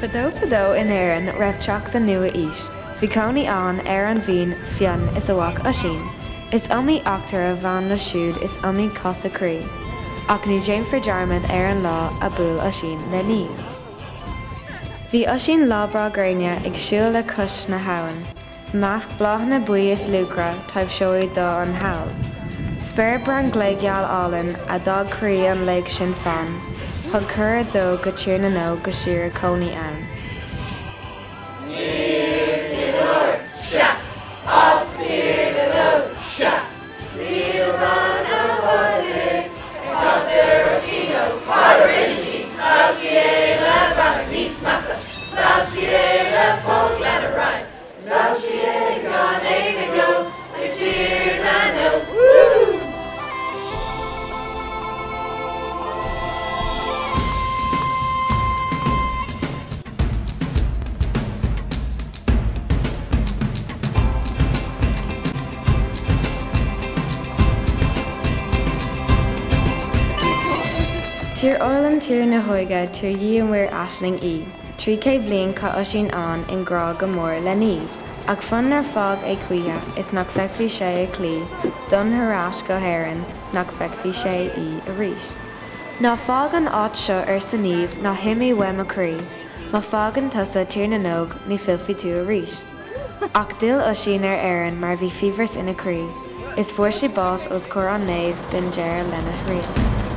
Fadó in éireann raibh teach den nua is, bhí conaí an ar an bhíon fionn is amhac sin. Is iomaí achtar a bhain le siúd is iomaí cosa crí, ach ní déanfar dearmad ar an lá a búil sin le níomh. Bhí sin lábra graine ag siúil le cos na habhain. Measc bláthna buí is lucra taobh seoí dá an hail. Spéir bran gléigeal álann a dá crí an léig sin fan, thug cur dó go tír na nó go siar conaí ann. Tír orlan tír na hóige tír dhíomhair aisling í. 300 bliain cá sin an in grá go mór le níomh, ach fan ar fág é cuithe is nach feicfí sé a clí, don tharás go héireann nach feicfí sé í a rís. Ná fág an áit seo ar san níomh ná himí weim a crí, má fág an tusa tír na nóg ní filfi tú a rís. Ach dil sin ar éireann mar bhí fíbhars ina crí, is fuair sé bás os cur an naomh bin deir lena riil.